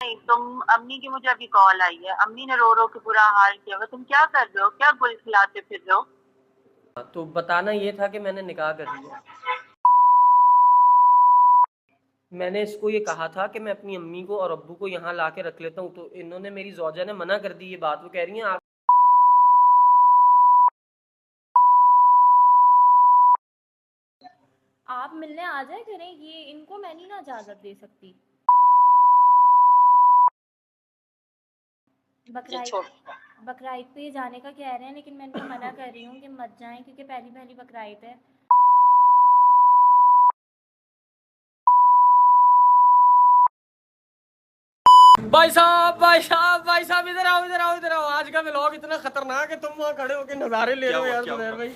नहीं, तुम अम्मी की मुझे अभी कॉल आई है, अम्मी ने रो रो के बुरा हाल किया हुआ। तुम क्या कर रहे हो? क्या गुल खिलाते फिर रहे हो? तो बताना ये था कि मैंने निकाह कर लिया। मैंने इसको ये कहा था कि मैं अपनी अम्मी को और अब्बू को यहाँ ला के रख लेता हूँ, तो इन्होंने, मेरी जौजा ने मना कर दी ये बात। वो कह रही हैं आप। आप मिलने आ जाए करें, ये इनको मैं नहीं ना इजाज़त दे सकती। बकराइद बकराइद पे जाने का कह रहे हैं, लेकिन मैं इनको मना कर रही हूँ कि मत जाएं, क्योंकि पहली पहली बकराइद है। भाई साहब, भाई साहब, भाई साहब, इधर आओ, इधर आओ, इधर आओ। आज का व्लॉग इतना खतरनाक है, तुम वहाँ खड़े होके नजारे ले रहे हो यार। जुबैर भाई,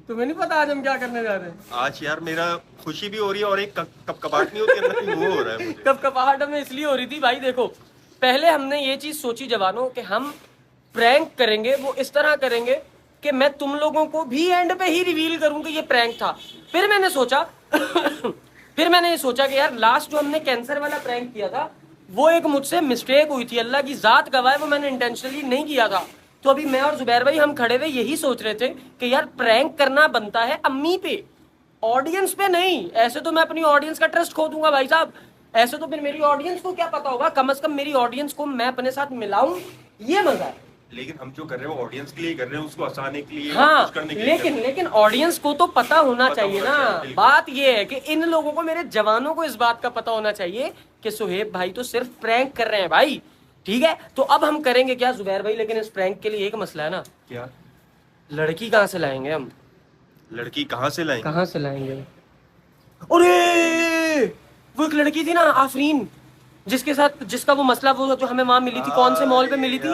तुम्हें नहीं पता आज हम क्या करने जा रहे हैं? आज यार मेरा खुशी भी हो रही है और एक कपकपाहट नहीं होती अंदर की, वो हो रहा है मुझे। कपकपाहट हमें इसलिए हो रही थी भाई, देखो, पहले हमने ये चीज सोची जवानों कि हम प्रैंक करेंगे, वो इस तरह करेंगे कि मैं तुम लोगों को भी एंड पे ही रिवील करूं कि ये प्रैंक था। फिर मैंने सोचा फिर मैंने ये सोचा कि यार लास्ट जो हमने कैंसर वाला प्रैंक किया था, वो एक मुझसे मिस्टेक हुई थी, अल्लाह की जात गवाह है, वो मैंने इंटेंशनली नहीं किया था। तो अभी मैं और जुबैर भाई हम खड़े हुए यही सोच रहे थे कि यार प्रैंक करना बनता है अम्मी पे, ऑडियंस पे नहीं। ऐसे तो मैं अपनी ऑडियंस का ट्रस्ट खो दूंगा भाई साहब। ऐसे तो फिर मेरी ऑडियंस को क्या पता होगा? कम से कम मेरी ऑडियंस को मैं अपने साथ मिलाऊं, ये मजा है। लेकिन हम जो कर रहे हैं वो ऑडियंस के लिए कर रहे हैं, उसको हंसाने के लिए, हाँ, कुछ करने के लिए लेकिन ऑडियंस को तो पता होना चाहिए ना। बात ये है कि इन लोगों को, मेरे जवानों को इस बात का पता होना चाहिए कि सुहेब भाई तो सिर्फ प्रैंक कर रहे हैं भाई। ठीक है, तो अब हम करेंगे क्या जुबैर भाई? लेकिन इस प्रैंक के लिए एक मसला है ना। क्या? लड़की कहाँ से लाएंगे हम? लड़की कहाँ से लाएंगे? कहाँ से लाएंगे? अरे वो एक लड़की थी ना, आफरीन, जिसके साथ, जिसका वो मसला, वो जो हमें वहां मिली थी, कौन से मॉल पे मिली थी?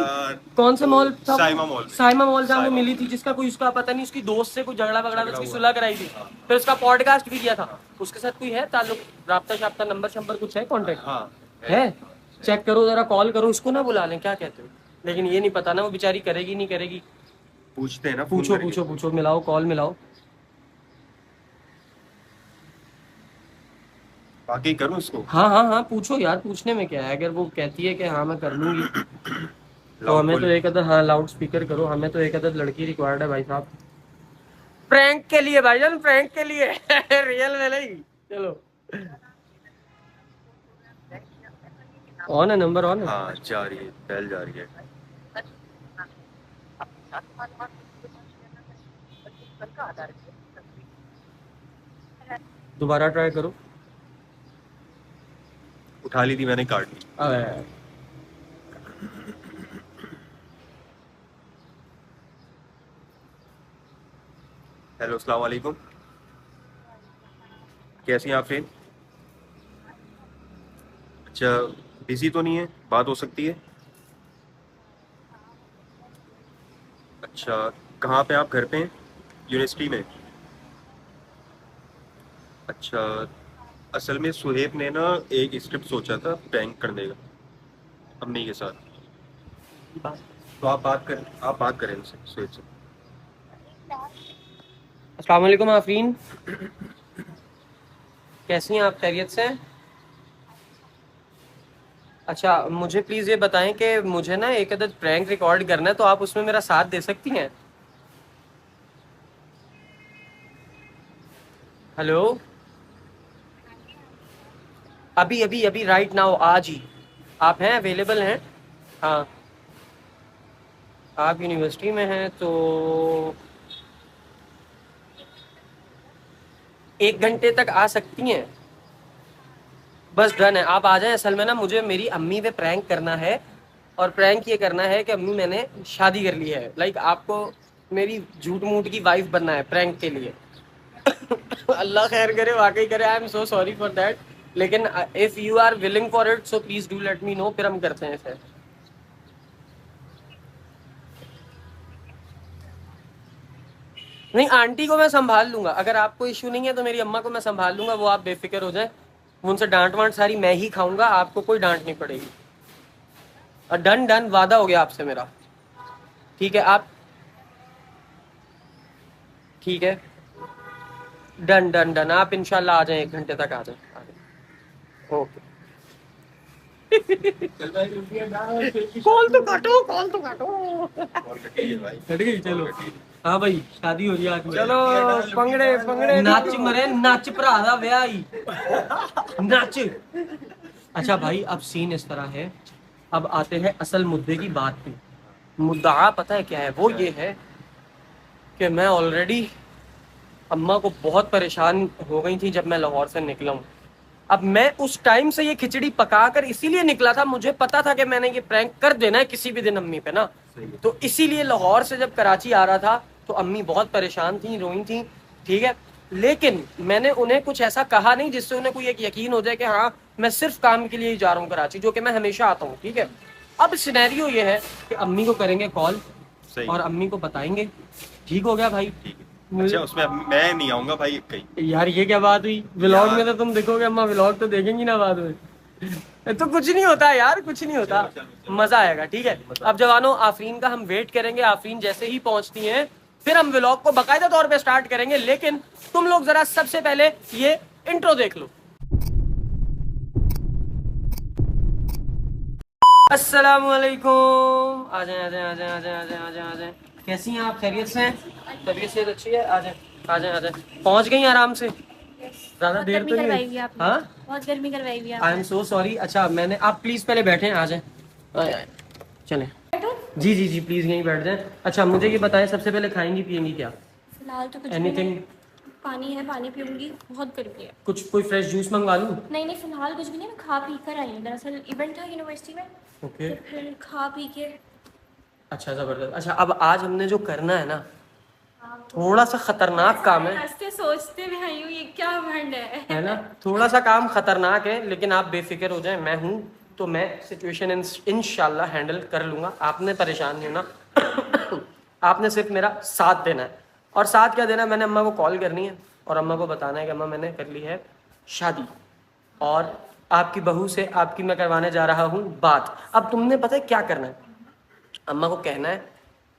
कौन से मॉल था? साइमा मॉल। साइमा मॉल जहाँ वो मिली थी, जिसका कोई, उसका पता नहीं, उसकी दोस्त से कोई झगड़ा वगड़ा, उसकी सुलह कराई थी। फिर उसका पॉडकास्ट भी किया था। उसके साथ कोई है ताल्लुक, राब्ता शाब्ता, नंबर शंबर कुछ है, कॉन्टेक्ट? हाँ है। चेक करो जरा, कॉल करो उसको ना, बुला लें, क्या कहते हो? लेकिन ये नहीं पता ना वो बेचारी करेगी नहीं करेगी। पूछते हैं ना, पूछो पूछो पूछो, मिलाओ, कॉल मिलाओ। बाकी करूँ इसको? हाँ हाँ हाँ, पूछो यार, पूछने में क्या है? अगर वो कहती है कि हाँ मैं कर लूंगी, तो हमें तो एक अदद, हाँ लाउड स्पीकर करो, हमें तो एक अदद लड़की रिक्वायर्ड है भाई साहब, प्रैंक के लिए भाईजान, प्रैंक के लिए रियल में नहीं। चलो, ऑन है नंबर, ऑन है। हाँ जा रही है, पहल जा रही है। दोबारा ट्राई करो। उठा ली थी मैंने, काट ली। हेलो, अस्सलाम वालेकुम। कैसी हैं आप फ्रेंड? अच्छा, बिजी तो नहीं है? बात हो सकती है? अच्छा, कहाँ पे आप? घर पे हैं? यूनिवर्सिटी में? अच्छा, असल में सुहेब ने ना एक स्क्रिप्ट सोचा था प्रैंक करने का अम्मी के साथ। तो आप बात करें उनसे, सुहेब से। अस्सलाम वालेकुम आफरीन, कैसी हैं आप? खैरियत से हैं? अच्छा, मुझे प्लीज़ ये बताएं कि मुझे ना एक अदद प्रैंक रिकॉर्ड करना है, तो आप उसमें मेरा साथ दे सकती हैं? हेलो, अभी अभी अभी राइट नाउ, आज ही आप हैं, अवेलेबल हैं? हाँ, आप यूनिवर्सिटी में हैं तो 1 घंटे तक आ सकती हैं? बस डन है, आप आ जाएं। असल में ना मुझे मेरी अम्मी पे प्रैंक करना है, और प्रैंक ये करना है कि अम्मी मैंने शादी कर ली है, लाइक आपको मेरी झूठ मूठ की वाइफ बनना है प्रैंक के लिए। अल्लाह खैर करे, वाकई करे, I am so sorry for that, लेकिन if you are willing for it so please do let me know, फिर हम करते हैं इसे। नहीं, आंटी को मैं संभाल लूंगा, अगर आपको इशू नहीं है तो मेरी अम्मा को मैं संभाल लूंगा, वो आप बेफिक्र हो जाए। उनसे डांट वांट सारी मैं ही खाऊंगा, आपको कोई डांट नहीं पड़ेगी। और डन डन, वादा हो गया आपसे मेरा। ठीक है आप, ठीक है, डन डन डन, आप इंशाल्लाह आ जाएं, 1 घंटे तक आ जाएं, ओके। कॉल तो काटो, कॉल तो काटो। भाई कट गई, चलो। हाँ भाई, शादी हो रही है आज। चलो पंगड़े पंगड़े नच मरे, नच भरा दा ब्याह ही, नच। अच्छा भाई, अब सीन इस तरह है, अब आते हैं असल मुद्दे की बात पे। मुद्दा पता है क्या है? वो ये है कि मैं ऑलरेडी अम्मा को बहुत परेशान हो गई थी जब मैं लाहौर से निकला हूँ। अब मैं उस टाइम से ये खिचड़ी पकाकर इसीलिए निकला था, मुझे पता था कि मैंने ये प्रैंक कर देना है किसी भी दिन अम्मी पे ना। तो इसीलिए लाहौर से जब कराची आ रहा था तो अम्मी बहुत परेशान थी, रोई थी, ठीक है। लेकिन मैंने उन्हें कुछ ऐसा कहा नहीं जिससे उन्हें कोई एक यकीन हो जाए कि हाँ मैं सिर्फ काम के लिए ही जा रहा हूँ कराची, जो कि मैं हमेशा आता हूँ, ठीक है। अब सिनेरियो ये है कि अम्मी को करेंगे कॉल और अम्मी को बताएंगे। ठीक हो गया भाई? ठीक है। अच्छा, उसमें मैं नहीं आऊंगा भाई कहीं। यार ये क्या बात हुई? व्लॉग में तो तुम देखोगे, अम्मा व्लॉग तो देखेंगी ना बाद में। तो कुछ नहीं होता यार, कुछ नहीं होता, मजा आएगा, ठीक है। अब जवानों, आफरीन का हम वेट करेंगे। आफरीन जैसे ही पहुंचती हैं फिर हम व्लॉग को बाकायदा तौर पे स्टार्ट करेंगे। लेकिन तुम लोग जरा सबसे पहले ये इंट्रो देख लो। अस्सलामुअलैकुम। आ जाए, आ जाए, आ जाए, आ जाए, आ जाए, आ जाए, आ जाए। कैसी हैं आप? खैरियत से हैं? तबीयत से अच्छी है? आ जाए, आ जाए, आ जाए। पहुंच गई आराम से? ज्यादा देर तो नहीं? हाँ, बहुत गर्मी करवाई हुई है आई एम सो सॉरी। अच्छा मैंने, आप प्लीज पहले बैठे, आ जाए, चलें। जी जी जी, प्लीज यहीं बैठ जाएं। अच्छा मुझे ये बताएं, सबसे पहले खाएंगी पियेंगी क्या? फिलहाल तो कुछ एनीथिंग? पानी है, पानी पीऊंगी, बहुत गर्मी है। कुछ कोई फ्रेश जूस मंगवा लूँ? नहीं नहीं, फिलहाल कुछ भी नहीं, मैं खा पी कर आई हूँ। दरअसल इवेंट था यूनिवर्सिटी में, ओके। तो फिर खा पी के। अच्छा जबरदस्त। अच्छा अब आज हमने जो करना है ना, थोड़ा सा खतरनाक काम है। हंसते सोचते भी आई हूँ, ये क्या घमंड है ना, थोड़ा सा काम खतरनाक है, लेकिन आप बेफिक्र हो जाएं, मैं हूँ तो मैं सिचुएशन इंशाल्लाह हैंडल कर लूँगा। आपने परेशान नहीं होना। आपने सिर्फ मेरा साथ देना है। और साथ क्या देना है, मैंने अम्मा को कॉल करनी है और अम्मा को बताना है कि अम्मा मैंने कर ली है शादी और आपकी बहू से आपकी मैं करवाने जा रहा हूँ बात। अब तुमने पता है क्या करना है, अम्मा को कहना है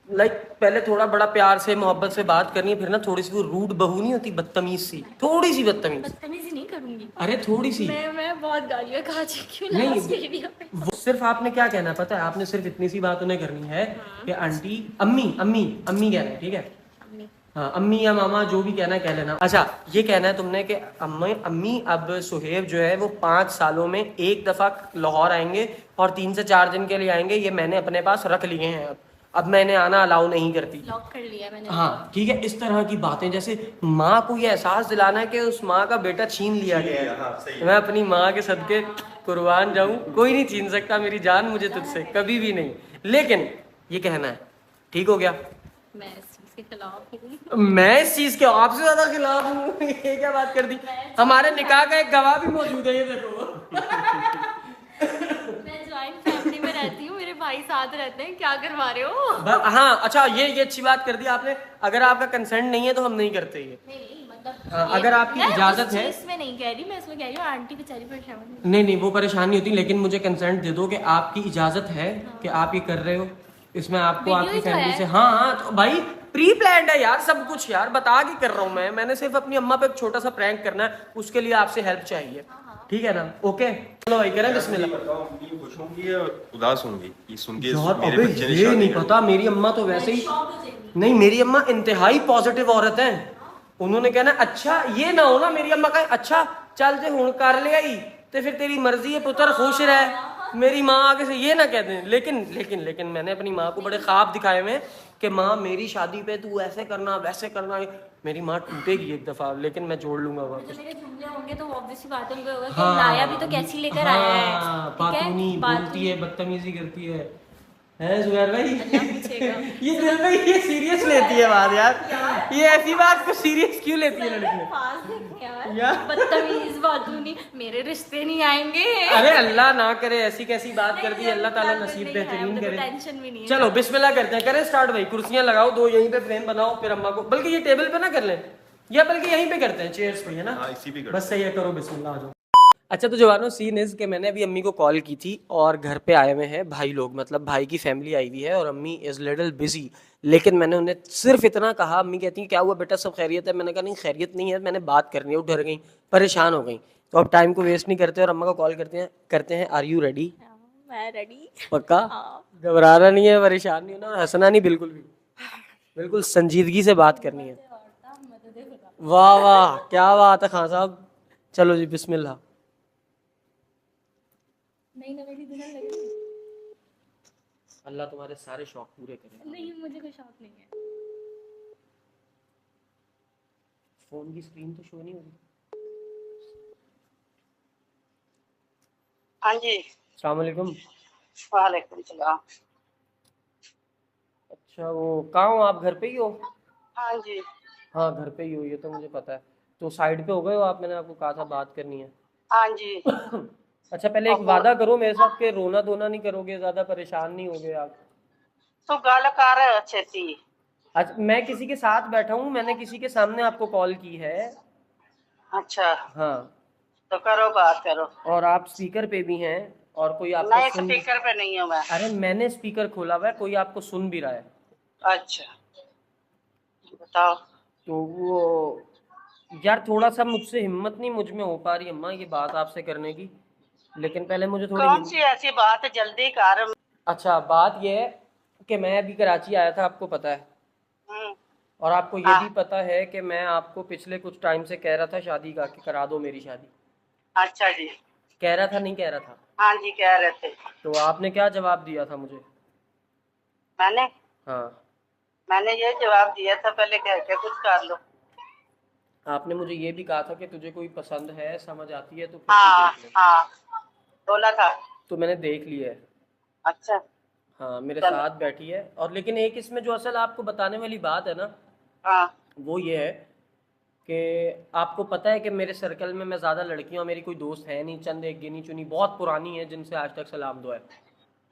लाइक पहले थोड़ा बड़ा प्यार से मोहब्बत से बात करनी है, फिर ना थोड़ी सी वो रूड बहू नहीं होती, बदतमीज सी, थोड़ी सी बदतमीज। बदतमीजी नहीं करूंगी। अरे थोड़ी सी। मैं बहुत गालियाँ खा चुकी हूँ नहीं, लास्ट वीडियो पे। वो सिर्फ आपने क्या कहना है पता है, आपने सिर्फ इतनी सी बात उन्हें करनी है कि आंटी, अम्मी, अम्मी, अम्मी कहना है, ठीक है। अम्मी। हाँ, अम्मी या मामा जो भी कहना है कह लेना। अच्छा ये कहना है तुमने कि अम्मी, अम्मी अब सुहेब जो है वो 5 सालों में एक दफा लाहौर आएंगे और 3 से 4 दिन के लिए आएंगे, ये मैंने अपने पास रख लिए हैं। अब मैंने आना अलाउ नहीं करती। लॉक कर लिया मैंने। हाँ ठीक है, इस तरह की बातें, जैसे माँ को ये एहसास दिलाना है कि उस माँ का बेटा छीन लिया गया है। हाँ, सही है। मैं अपनी माँ के सदके कुर्बान जाऊं, कोई नहीं छीन सकता मेरी जान मुझे तुझसे, कभी भी नहीं। लेकिन ये कहना है, ठीक हो गया? मैं इस चीज के खिलाफ हूँ। मैं इस चीज के आपसे ज्यादा खिलाफ हूँ। ये क्या बात कर दी? हमारे निकाह का एक गवाह भी मौजूद है, ये देखो। मैं जॉइंट फैमिली में रहती हूँ, मेरे भाई साथ रहते हैं, क्या करवा रहे हो? हाँ अच्छा, ये अच्छी बात कर दी आपने। अगर आपका कंसेंट नहीं है तो हम नहीं करते ये। नहीं मतलब हाँ, अगर आपकी इजाजत है। इसमें नहीं कह रही मैं, इसमें कह रही हूँ आंटी बेचारी परेशान। नहीं नहीं, वो परेशान नहीं होती, लेकिन मुझे कंसेंट दे दो कि आपकी इजाजत है कि आप ये कर रहे हो। इसमें आपको आपकी फैमिली से, हाँ हाँ, तो भाई प्री प्लान्ड है यार सब कुछ, यार बता के कर रहा हूँ मैं। मैंने सिर्फ अपनी अम्मा पे एक छोटा सा प्रैंक करना है, उसके लिए आपसे हेल्प चाहिए, ठीक है ना? ओके चलो भाई करें बिस्मिल्लाह। बताओ, अम्मी खुश होंगी या उदास होंगी ये सुन के? यार मेरे अबे बच्चे ने ये शादी नहीं कर ली। पता, मेरी अम्मा तो वैसे ही नहीं, मेरी अम्मा इंतहाई पॉजिटिव औरत है। उन्होंने कहना अच्छा, ये ना हो ना मेरी अम्मा कहे अच्छा चल जे हुण कर ले आई तो फिर तेरी मर्जी है पुत्र खुश रहे। मेरी माँ आगे से ये ना कह दें। लेकिन मैंने अपनी माँ को बड़े ख्वाब दिखाए हुए कि माँ मेरी शादी पे तू ऐसे करना वैसे करना। मेरी माँ टूटेगी एक दफा, लेकिन मैं जोड़ लूंगा वापस। मेरे जुमले होंगे तो ऑब्वियस बात है, उनको होगा कि हाँ, लाया भी तो कैसी लेकर आया है। हाँ, ठीक है? पातूनी बोलती है, बदतमीजी करती है जुबैर भाई? पूछेगा। ये दिल भाई ये सीरियस लेती है बात यार, ये ऐसी बात को सीरियस क्यों लेती है लड़कियां? पास देख यार, यार। बदतमीज बातूनी, मेरे रिश्ते नहीं आएंगे। अरे अल्लाह ना करे, ऐसी कैसी बात करती है, अल्लाह ताला नसीब बेहतरीन करे। टेंशन भी नहीं है। चलो बिस्मिल्लाह करते हैं, करें स्टार्ट भाई। कुर्सियां लगाओ 2 यहीं पे फ्रेम बनाओ, फिर अम्मा को, बल्कि ये टेबल पे ना कर लें, या बल्कि यहीं पे करते हैं चेयर्स पे, है ना? हाँ, इसी भी कर बस सही है, करो बिस्मिल्लाह, आ जाओ। अच्छा तो जवानों, सीन इज कि मैंने अभी अम्मी को कॉल की थी और घर पे आए हुए हैं भाई लोग, मतलब भाई की फैमिली आई हुई है और अम्मी इज लिटिल बिजी। लेकिन मैंने उन्हें सिर्फ इतना कहा, अम्मी कहती हैं क्या हुआ बेटा, सब खैरियत है? मैंने कहा नहीं खैरियत नहीं है, मैंने बात करनी है। वो डर गई, परेशान हो गई, तो अब टाइम को वेस्ट नहीं करते और अम्मा को कॉल करते हैं आर यू रेडी? मैं रेडी। पक्का? हाँ। घबराना नहीं है, परेशान नहीं होना और हंसना नहीं, बिल्कुल भी, बिल्कुल संजीदगी से बात करनी है। वाह वाह, क्या बात है खान साहब। चलो जी, बिस्मिल्लाह। नहीं ना, मेरी दुल्हन लगेगी। अल्लाह तुम्हारे सारे शौक पूरे करे। नहीं, मुझे कोई शौक नहीं है। फोन की स्क्रीन तो शो नहीं हो रही। हाँ जी। अस्सलाम वालेकुम। वालेकुम सलाम। अच्छा, वो कहाँ हो आप? घर पे ही हो? हाँ जी। हाँ, घर पे ही हो, ये तो मुझे पता है। तो साइड पे हो गए हो आप? मैंने आपको कहा था बात करनी है। हाँ जी। अच्छा, पहले एक अब वादा करो मेरे साथ कि रोना धोना नहीं करोगे, ज्यादा परेशान नहीं होगे आप। तो गल कर अच्छे सी। अच्छा, मैं किसी के साथ बैठा हूँ, मैंने किसी के सामने आपको कॉल की है। अच्छा, हाँ, तो करो, बात करो। और आप स्पीकर पे भी हैं और कोई आपको नहीं, सुन। स्पीकर पे नहीं हूँ मैं। अरे मैंने स्पीकर खोला हुआ है, कोई आपको सुन भी रहा है। अच्छा, बताओ। तो वो यार, थोड़ा सा मुझसे हिम्मत नहीं मुझ में हो पा रही अम्मा ये बात आपसे करने की, लेकिन पहले मुझे थोड़ी कौन सी ऐसी बात है, जल्दी कर। अच्छा, बात यह है कि मैं अभी कराची आया था, आपको पता है, हम्म, और आपको ये भी हाँ। पता है कि मैं आपको पिछले कुछ टाइम से कह रहा था शादी का, कि करा दो मेरी शादी। अच्छा जी। कह रहा था, नहीं कह रहा था? हाँ जी, कह रहे थे। तो आपने क्या जवाब दिया था मुझे? मैंने हाँ, मैंने ये जवाब दिया था, पहले कह के कुछ कर लो। आपने मुझे ये भी कहा था कि तुझे कोई पसंद है, समझ आती है तो फिर तू हाँ देख ले। हाँ, बोला था। तो मैंने देख लिया है। अच्छा, हाँ, मेरे चलो। साथ बैठी है। और लेकिन एक इसमें जो असल आपको बताने वाली बात है ना, हाँ वो ये है कि आपको पता है कि मेरे सर्कल में मैं ज़्यादा लड़कियां, मेरी कोई दोस्त है नहीं, चंद एक गिनी चुनी बहुत पुरानी है जिनसे आज तक सलाम दुआ है।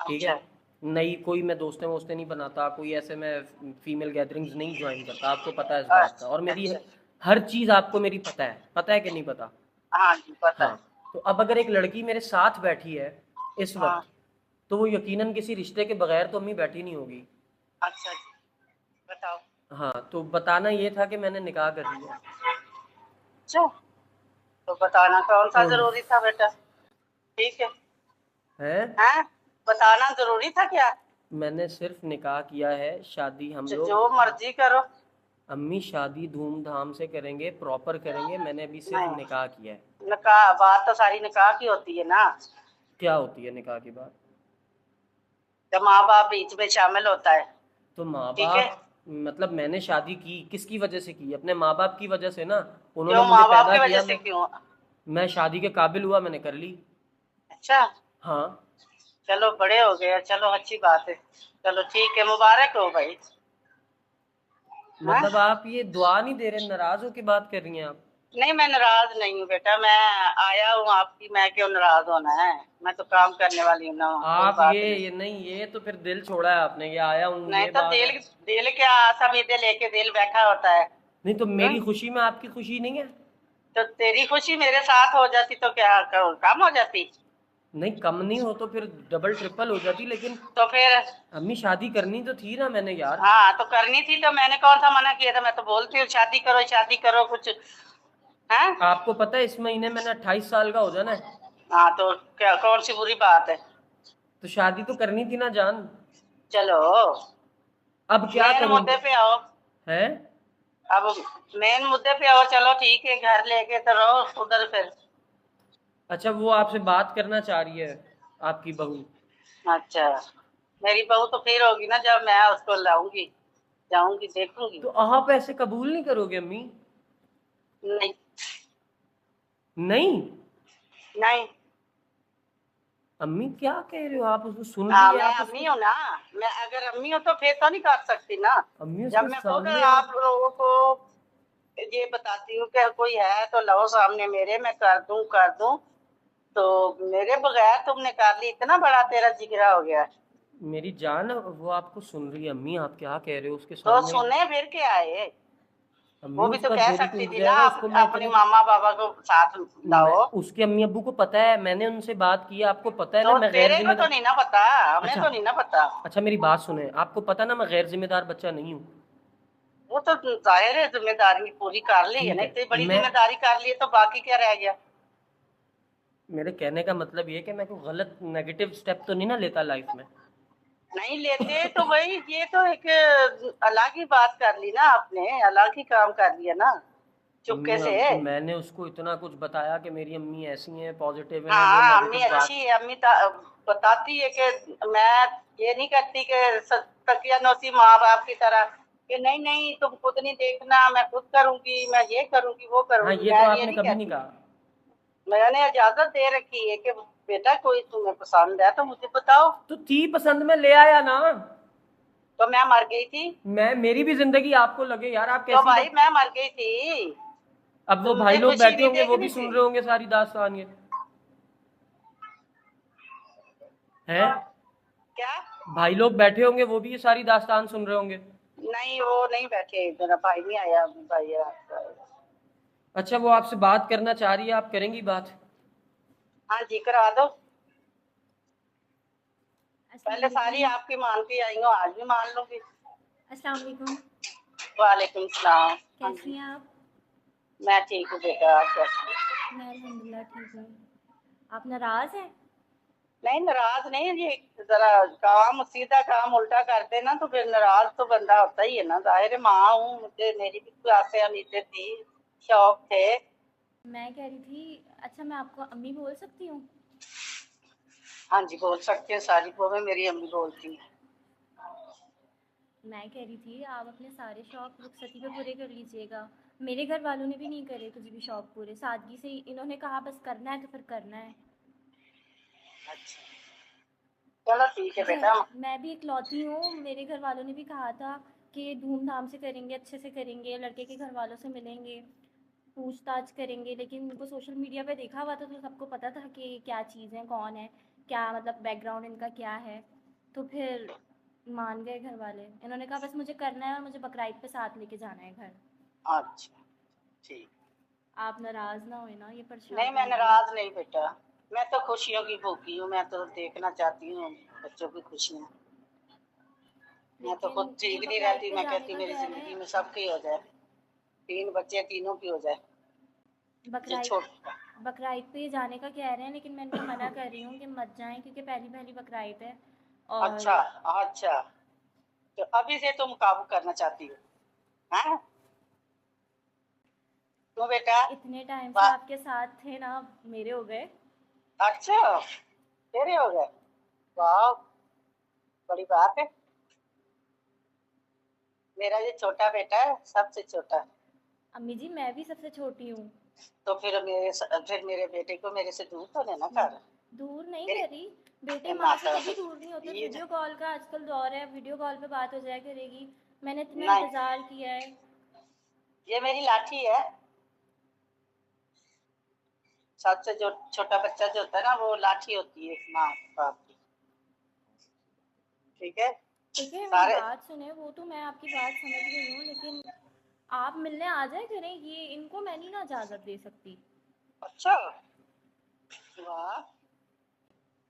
ठीक है? अच्छा। नई कोई मैं दोस्तें वोस्तें नहीं बनाता, कोई ऐसे मैं फीमेल गैदरिंग्स नहीं ज्वाइन करता, आपको पता है इस बात का। और अच्छा मेरी अच्छा। हर चीज़ आपको मेरी पता है कि नहीं पता? हाँ जी, पता हाँ। है। तो अब अगर एक लड़की मेरे साथ बैठी है इस हाँ। वक्त, तो वो यकीनन किसी रिश्ते के बगैर तो अम्मी बैठी नहीं होगी। अच्छा जी, बताओ। हाँ, तो बताना ये था कि मैंने निकाह कर लिया। अच्छा, तो बताना कौन सा हम्म। जरूरी था बेटा? ठीक है। है? हैं? बताना जरूरी था क्या? मैंने सिर्फ निकाह किया है, शादी हम जो लोग। मर्जी करो। अम्मी शादी धूमधाम से करेंगे, प्रॉपर करेंगे, मैंने अभी सिर्फ नहीं, निकाह किया है। निकाह बात तो सारी निकाह की होती है ना। क्या होती है निकाह की बात? जब माँ बाप बीच में शामिल होता है। तो माँ ठीक है। बाप, मतलब मैंने शादी की किसकी वजह से की? अपने माँ बाप की वजह से ना। उन्होंने क्यों, मुझे माँ बाप पैदा की वजह किया, से क्यों? मैं शादी के काबिल हुआ, मैंने कर ली। अच्छा, हाँ। चलो बड़े हो गए, चलो अच्छी बात है। चलो ठीक है, मुबारक हो भाई। हाँ? मतलब आप ये दुआ नहीं दे रहे, नाराज हो के बात कर रही हैं आप? नहीं, मैं नाराज नहीं हूँ बेटा, मैं आया हूँ आपकी, मैं क्यों नाराज होना है? मैं तो काम करने वाली हूँ ना, कोई आप बात नहीं। ये नहीं, ये तो फिर दिल छोड़ा है आपने, ये आया हूँ नहीं ये तो बात दिल, है। दिल क्या समीधे लेके दिल बैठा होता है। नहीं तो हाँ? मेरी खुशी में आपकी खुशी नहीं है? तो तेरी खुशी मेरे साथ हो जाती तो क्या कम हो जाती? नहीं, कम नहीं हो तो फिर डबल ट्रिपल हो जाती, लेकिन तो फिर अम्मी शादी करनी तो थी ना मैंने यार। हाँ, तो करनी थी, तो मैंने कौन सा मना किया था? मैं तो बोलती हूँ शादी करो, शादी करो कुछ है। आपको पता है इस महीने मैंने 28 साल का हो जाना है। हाँ, तो क्या कौन सी बुरी बात है? तो शादी तो करनी थी ना जान। चलो, अब क्या मेन करूं? मुद्दे पे आओ। है? अब मेन मुद्दे पे आओ। चलो ठीक है, घर लेके तो रहो उधर फिर। अच्छा, वो आपसे बात करना चाह रही है आपकी बहू? अच्छा, मेरी बहू तो फिर होगी ना जब मैं उसको लाऊंगी, जाऊंगी, देखूंगी। तो आप ऐसे कबूल नहीं करोगे अम्मी? नहीं। नहीं? नहीं। अम्मी क्या कह रहे हो आप? उसको सुन हाँ, रही है मैं आप अम्मी उसको? हूँ ना। मैं अगर अम्मी हूँ तो फिर तो नहीं कर सकती ना। अम्मी जब उसके मैं खुद सामने आप लोगों को ये बताती हूँ कि कोई है तो लाओ सामने मेरे, मैं कर दूं, तो मेरे बगैर तुमने कर ली, इतना बड़ा तेरा जिगरा हो गया। मेरी जान, वो आपको सुन रही है अम्मी, आप क्या कह रहे हो उसके तो सामने? सुने फिर के आए। अम्मी वो भी तो उसका कह दिल सकती टूट थी ना, जाएगा, आप उसको मैं अपनी इतने। मामा बाबा को साथ मैं लाओ। उसके अम्मी अब्बू को पता है, मैंने उनसे बात की है, आपको पता है ना तो मैं गैर तेरे को तो जिम्मेदार। नहीं ना पता, हमें अच्छा, तो नहीं ना पता। अच्छा मेरी बात सुने, आपको पता ना मैं गैर जिम्मेदार बच्चा नहीं हूँ। वो तो जाहिर है जिम्मेदारी पूरी कर ली है ठीक ना, है, इतनी बड़ी मैं जिम्मेदारी कर ली है तो बाकी क्या रह गया? मेरे कहने का मतलब ये है कि मैं कोई गलत नेगेटिव स्टेप तो नहीं ना लेता लाइफ में। नहीं लेते तो वही, ये तो एक अलग ही बात कर ली ना आपने, अलग ही काम कर लिया ना चुपके से। मैंने उसको इतना कुछ बताया कि मेरी अम्मी ऐसी हैं, पॉजिटिव हैं, वो हाँ अम्मी नेगेटिव बात। अच्छी है, अम्मी बताती है कि मैं ये नहीं करती कि तकिया नौसी माँ बाप की तरह कि नहीं नहीं तुम खुद नहीं देखना, मैं खुद करूंगी, मैं ये करूंगी वो हाँ, करूंगी, ये तो मैं ये आपने नहीं कभी नहीं कहती। कहा। मैंने इजाजत दे रखी है कि बेटा कोई तुम्हें पसंद है तो मुझे बताओ। तो थी पसंद में ले आया ना। तो मैं मर गई थी, मेरी भी जिंदगी आपको लगे यार, आप तो कैसी भाई मैं मर गई थी अब तो वो भाई मुझे लोग खुशी बैठे नहीं होंगे, वो भी देखनी सुन थी। रहे होंगे सारी दास्तान ये है। क्या? भाई लोग बैठे होंगे, वो भी ये सारी दास्तान सुन रहे होंगे। नहीं वो नहीं बैठे, मेरा भाई नहीं आया अभी, भाई आया। अच्छा, वो आपसे बात करना चाह रही है, आप करेंगी बात? हाँ जी करा दो। पहले अस्सलाम सारी वालेकुम। आपकी मानती आई हूँ, आज भी मान लूंगी। अस्सलाम वालेकुम। वालेकुम सलाम। हाँ कैसी जी हैं आप? मैं ठीक हूँ बेटा, आप कैसी हैं? मैं अल्हम्दुलिल्लाह ठीक हूँ। आप नाराज़ हैं? नहीं नाराज नहीं जी, जरा काम सीधा काम उल्टा करते ना तो फिर नाराज तो बंदा होता ही है ना, जाहिर है माँ हूँ, मुझे मेरी भी कोई आसे उम्मीदें थी, शौक थे। मैं कह रही थी, अच्छा मैं आपको अम्मी बोल सकती हूँ? हाँ जी बोल सकते हैं, सारी बोलें, मेरी अम्मी बोलती हैं। मैं कह रही थी आप अपने सारे शौक रुखसती पे पूरे कर लीजिएगा। मेरे घर वालों ने भी नहीं करे कुछ भी शौक पूरे, सादगी से इन्होंने कहा बस करना है तो फिर करना है। अच्छा चलो ठीक है बेटा। मैं भी इकलौती हूँ, मेरे घर वालों ने भी कहा था कि धूमधाम से करेंगे, अच्छे से करेंगे, लड़के के घर वालों से मिलेंगे, पूछताछ करेंगे, लेकिन उनको सोशल मीडिया पे देखा हुआ था तो सबको पता था कि क्या चीज़ है, कौन है, क्या मतलब बैकग्राउंड इनका क्या है। तो फिर मान गए घर वाले, इन्होंने कहा बस मुझे करना है और मुझे बकरा ईद पे साथ लेके जाना है घर। अच्छा ठीक। आप नाराज़ ना होए ना, ये परेशान नहीं मैं होंगी। नाराज नहीं बेटा, मैं तो खुशियों की भूखी हूँ, मैं तो देखना चाहती हूँ बच्चों की खुशियाँ। मैं तो लेकिन खुद ये ठीक नहीं बकरा ईद रहती, पे मैं जाने कहती का मेरी कह रहे जिंदगी हैं। में सबकी हो जाए, 3 बच्चे तीनों की हो जाए। ये बकरा छोट बकरा ईद पे जाने का कह रहे हैं, लेकिन मैं इनको मना कर रही हूँ कि मत जाएं क्योंकि पहली पहली बकरा ईद है। अच्छा और अच्छा, तो अभी से तुम काबू करना चाहती हो? हाँ तो बेटा इतने टाइम से बा- आपके साथ थे ना, मेरे हो गए। अच्छा तेरे हो गए, वाह बड़ी बात है। मेरा ये छोटा बेटा है, सबसे छोटा। अम्मी जी मैं भी सबसे छोटी हूँ। तो फिर मेरे बेटे को मेरे से दूर तो लेना कर। दूर नहीं मेरे करी, बेटे माँ से माता कभी दूर नहीं होते, ये वीडियो कॉल का आजकल दौर है, वीडियो कॉल पे बात हो जाया करेगी। मैंने इतना नहीं, इंतजार किया है। ये मेरी लाठी है। सबसे जो छोटा बच्चा जो होता है ना वो लाठी होती है माँ बाप की, ठीक है। ठीक है मेरी सारे बात सुने, वो तो मैं आपकी बात समझ रही हूँ, लेकिन आप मिलने आ जाए करें, ये इनको मैं नहीं ना इजाज़त दे सकती। अच्छा वाह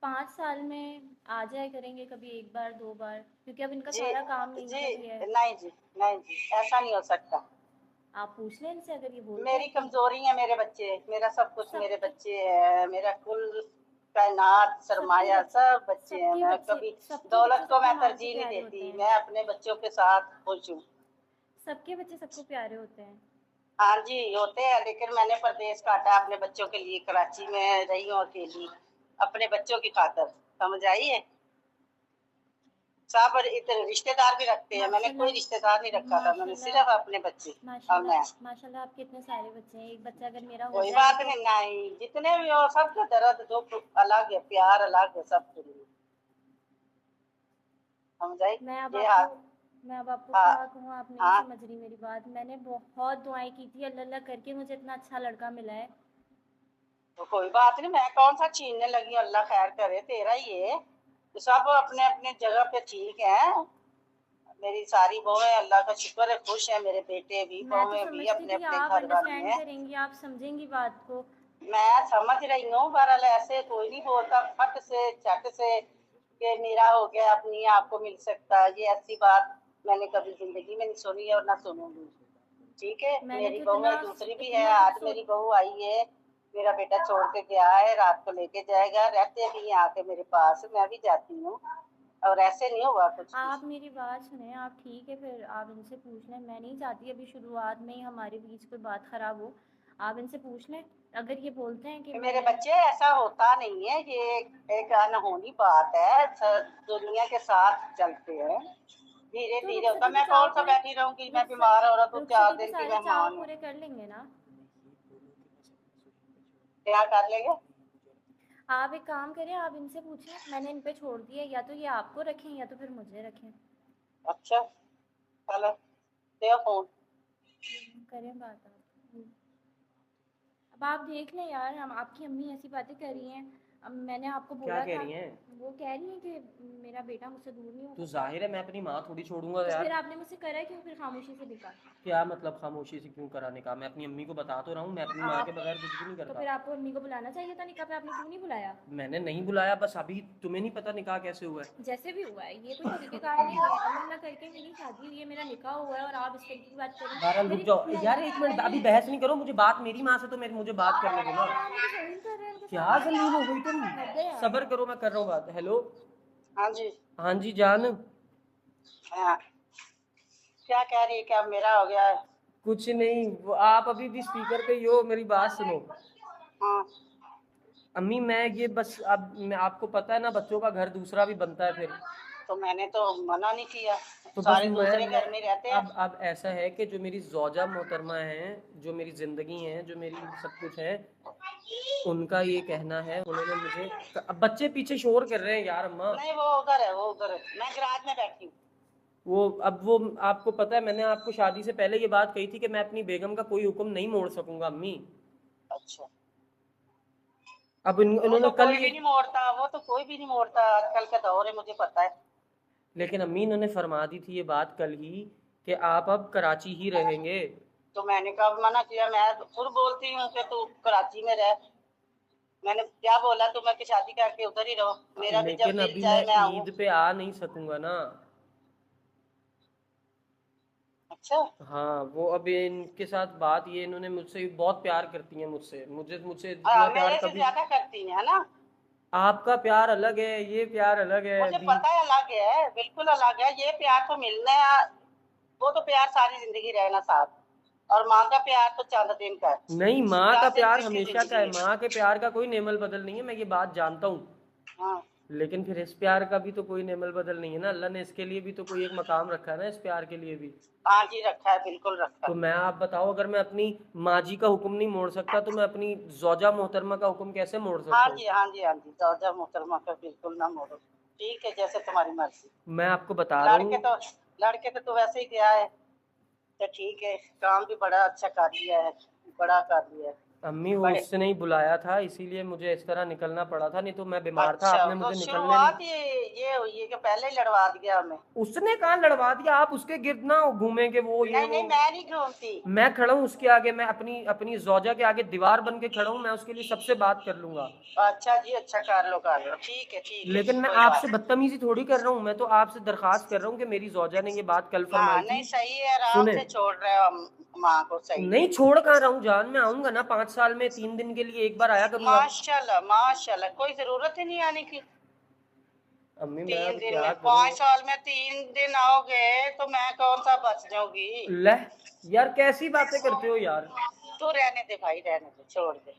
5 साल में आ जाए करेंगे कभी एक बार दो बार, क्योंकि अब इनका जी सारा काम यहीं जी, पर ही है। नहीं जी नहीं जी, ऐसा नहीं हो सकता। आप पूछ लें इनसे अगर ये बोलते मेरी हैं तो। कमजोरी है मेरे बच्चे, मेरा सब कुछ मेरे सबके बच्चे हैं, मेरा कुल कायनात सबके सरमाया बच्चे सब बच्चे हैं। सबके मैं बच्चे कभी सबके बच्चे दौलत को सबको मैं माँ से तरजीह नहीं प्यारे होते देती, हैं। मैं अपने बच्चों के साथ खुश हूँ। सबके बच्चे सबको प्यारे होते हैं। हाँ जी होते हैं, लेकिन मैंने परदेश काटा अपने बच्चों के लिए, कराची में रही हूँ अकेली अपने बच्चों की खातिर, समझ आई है। सब इतने रिश्तेदार भी रखते हैं, मैंने कोई माशाल्लाह रिश्तेदार नहीं रखा था, मैंने माशाल्लाह सिर्फ अपने बच्चे और मैं। माशाल्लाह माशाल्लाह, आपके इतने सारे बच्चे हैं, एक बच्चा अगर मेरा हो कोई जाएगा बात तो। नहीं, नहीं जितने भी हो सबका दर्द दुख अलग है, प्यार अलग है सबके लिए, समझ आई। मैं अब ये आपको हाथ मैं अब आपको हाँ क्या कहूँ, आप नहीं हाँ, समझ रही मेरी बात। मैंने बहुत दुआएं की थी, अल्लाह अल्लाह करके मुझे इतना अच्छा लड़का मिला है। तो कोई बात नहीं, मैं कौन सा छीनने लगी हूँ, अल्लाह खैर करे, तेरा ही है। तो सब अपने अपने जगह पे ठीक है। मेरी सारी बहुएं अल्लाह का शुक्र है खुश है, मेरे बेटे भी मैं तो बहुएं भी समझती अपने थी अपने आप घर वाली अंडरस्टैंड हैं। करेंगी, आप समझेंगी बात को। मैं समझ रही हूँ, बहरहाल ऐसे कोई नहीं बोलता फट से झट से कि मेरा हो गया अपनी आपको मिल सकता है, ये ऐसी बात मैंने कभी जिंदगी में नहीं सुनी है और ना सुनूंगी। ठीक है मैंने मेरी तो बहू इतना है, दूसरी भी है, इतना कुछ आज सोच मेरी बहू आई है, मेरा बेटा छोड़ के गया है, रात को लेके जाएगा, रहते भी हैं आके मेरे पास, मैं भी जाती हूँ, और ऐसे नहीं हुआ कुछ भी। आप मेरी बात सुने, आप ठीक है, फिर आप इनसे पूछ लें। मैं नहीं चाहती अभी शुरुआत में ही हमारे बीच कोई बात ख़राब हो। आप इनसे पूछ लें, अगर ये बोलते हैं कि मेरे मैं बच्चे ऐसा होता नहीं है, ये एक अनहोनी बात है, दुनिया के साथ चलते हैं, धीरे तो धीरे होता। रुखसती पे मैं चाव कौन सा पूरे बैठी रहूंगी, मैं बीमार हो रहा हूँ, 4 रुखसती पे दिन की सारे चाव मेहमान हूँ, पूरे कर लेंगे ना। क्या कर लेंगे? आप एक काम करें, आप इनसे पूछें, मैंने इन पे छोड़ दिया, या तो ये आपको रखें या तो फिर मुझे रखें। अच्छा चलो दे फोन। करें बात आप। अब आप देख लें यार, हम आपकी अम्मी ऐसी बातें कर रही हैं। अब मैंने आपको क्या बोला कह था, रही हैं? वो कह रही हैं कि मेरा बेटा मुझसे दूर नहीं हो तो सकता। जाहिर है मैं अपनी माँ थोड़ी छोड़ूंगा तो यार। फिर आपने मुझसे करा क्यों फिर खामोशी से निकाल? क्या मतलब खामोशी से क्यों कराने का? मैं अपनी अम्मी को बता तो रहा हूँ, मैं अपनी माँ के आप बगैर कुछ भी नहीं तो करता। फिर आपको अम्मी को बुलाना चाहिए था निकाह पे, आपने क्यों नहीं बुलाया? मैंने नहीं बुलाया, बस अभी तुम्हें नहीं पता निकाह कैसे हुआ है। जैसे भी हुआ है, ये कोई तरीकेकार नहीं है। अल्लाह अल्लाह करके मेरी शादी हुई है, मेरा निकाह हुआ है, और आप इस तरीके की बात कर रही हैं। बहरहाल रुक मेरी जाओ नहीं यार, एक मिनट, नहीं अभी बहस नहीं करो, मुझे बात मेरी माँ से तो मुझे बात करने दो ना। यार, मुझे जलील कर रहे हैं उनके क्या सामने। जलील हो गई तुम? हद है यार। सबर करो, मैं कर रहा हूँ बात। हेलो। हाँ जी। हाँ जी जान। हाँ, क्या कह रही है, क्या मेरा हो गया है? कुछ नहीं, आप अभी भी स्पीकर पे ही हो, मेरी बात सुनो। हाँ अम्मी मैं ये बस, अब मैं, आपको पता है ना बच्चों का घर दूसरा भी बनता है फिर। तो मैंने तो मना नहीं किया, तो बस सारे दूसरे मैं घर में रहते हैं। अब ऐसा है कि जो मेरी ज़ौजा मोहतरमा है, जो मेरी ज़िंदगी है, जो मेरी सब कुछ है, उनका ये कहना है, उन्होंने मुझे, अब बच्चे पीछे शोर कर रहे हैं यार अम्मा। नहीं वो उधर है, वो उधर है, मैं गैराज में बैठी हूँ। वो आपको पता है, मैंने आपको शादी से पहले ये बात कही थी कि मैं अपनी बेगम का कोई हुक्म नहीं मोड़ सकूंगा अम्मी। अच्छा, अब वो इन्होंने तो कल कोई ये, भी नहीं मोड़ता, वो तो कोई भी नहीं मोड़ता, आजकल का दौर है, मुझे पता है। लेकिन अम्मी इन्होंने फरमा दी थी ये बात कल ही कि आप अब कराची ही रहेंगे। तो मैंने कब मना किया? मैं खुद बोलती हूँ कि तू कराची में रह। मैंने क्या बोला? तुम्हें कि शादी करके उधर ही रहो, मेरा भी जब लेकिन दिल अभी मैं चाहे मैं आऊँ। ईद पे आ नहीं सकूंगा ना। अच्छा, हाँ, वो अब इनके साथ बात ये, इन्होंने मुझसे बहुत प्यार करती हैं, मुझसे मुझे मुझसे इतना हाँ प्यार मेरे से कभी। ज्यादा करती है ना। आपका प्यार अलग है, ये प्यार अलग है मुझे दी। पता है, अलग है, बिल्कुल अलग है। ये प्यार तो मिलना है, वो तो प्यार सारी जिंदगी रहना साथ, और माँ का प्यार तो चंद दिन का है, नहीं, माँ का 10 दिन प्यार किसकी हमेशा का है, जिंदगी है। माँ के प्यार का कोई नेमल बदल नहीं है, मैं ये बात जानता हूँ। हाँ लेकिन फिर इस प्यार का भी तो कोई नेमल बदल नहीं है ना, अल्लाह ने इसके लिए भी तो कोई एक मकाम रखा है ना, इस प्यार के लिए भी। हाँ जी, रखा है, बिल्कुल रखा तो है। मैं, आप बताओ, अगर मैं अपनी माँ जी का हुक्म नहीं मोड़ सकता तो मैं अपनी ज़ौजा मोहतरमा का हुक्म कैसे मोड़ हाँ सकता हूँ? जी, हाँ जी, हाँ जी, दौजा मोहतरमा का बिल्कुल ना मोड़ो। ठीक है, जैसे तुम्हारी मर्जी। मैं आपको बता रहा लड़के हूँ। तो लड़के तो तू वैसे ही गया है, तो ठीक है, काम भी बड़ा अच्छा कर लिया है, बड़ा कर लिया है। अम्मी वो बड़े, उसने ही बुलाया था, इसीलिए मुझे इस तरह निकलना पड़ा था, नहीं तो मैं बीमार था, अच्छा आपने तो मुझे निकलने नहीं। शुरुआत ये हुई है कि पहले ही लड़वा दिया हमें? उसने कहाँ लड़वा दिया, आप उसके गिर्द ना घूमेंगे, वो ये नहीं वो। नहीं, मैं नहीं घूमती। मैं खड़ा हूँ उसके आगे, मैं अपनी अपनी ज़ौजा के आगे दीवार बन के खड़ा हूँ, मैं उसके लिए सबसे बात कर लूंगा। अच्छा जी, अच्छा, कर लो, ठीक है, ठीक है, लेकिन मैं कोई आपसे बात। बदतमीजी थोड़ी कर रहा हूँ, मैं तो आपसे दरखास्त कर रहा हूँ कि मेरी ज़ौजा ने ये बात कल हाँ फरमाई नहीं, थी। सही है, आराम सुने, से छोड़ रहे हो माँ को, सही है। नहीं छोड़ कहाँ रहा हूँ जान, मैं आऊंगा ना 5 साल में 3 दिन के लिए एक बार आया करूंगा। माशाल्लाह माशाल्लाह, कोई जरूरत ही नहीं आने की। अम्मी मैं 3 अब दिन क्या में, करूँ? 5 साल में 3 दिन आओगे तो मैं कौन सा बच जाऊंगी? ले यार, कैसी बातें करते हो यार। तू रहने दे भाई, रहने दे, छोड़ दे।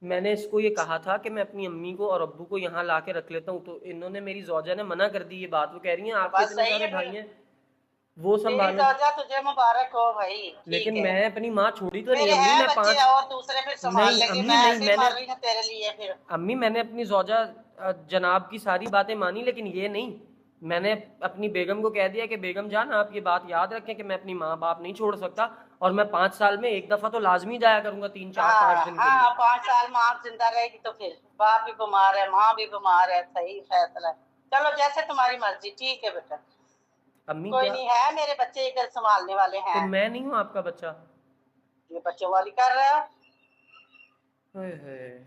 मैंने इसको ये कहा था कि मैं अपनी अम्मी को और अब्बू को यहाँ ला के रख लेता हूँ, तो इन्होंने, मेरी ज़ौजा ने मना कर दी ये बात। वो कह रही हैं तो आपके बस इतने सही सारे है भाई फिर, हैं, वो तेरी संभालें। दौजा तुझे मुबारक हो भाई, लेकिन ठीक है। मैं अपनी माँ छोड़ी तो नहीं मेरे अम्मी, हैं मैं बच्चे 5। और दूसरे फिर संभाल नहीं लेंगे, अम्मी मैं नहीं, ऐसे ही मैंने, मर रही हूँ तेरे लिए फिर। अम्मी मैंने अपनी ज़ौजा जनाब की सारी बातें मानी, लेकिन ये नहीं। मैंने अपनी बेगम को कह दिया कि बेगम जान आप ये बात याद रखें कि मैं अपनी माँ बाप नहीं छोड़ सकता, और मैं 5 साल में एक दफ़ा तो लाजमी जाया करूंगा, 3 4 5 दिन के हाँ, लिए। 5 साल माँ जिंदा रहेगी तो फिर बाप भी बीमार है, माँ भी बीमार है, सही फैसला है। चलो जैसे तुम्हारी मर्जी, ठीक है बेटा, अम्मी कोई क्या, नहीं, है मेरे बच्चे इधर संभालने वाले तो हैं। मैं नहीं हूँ आपका बच्चा? ये बच्चों वाली कर रहे हो। हाय हाय।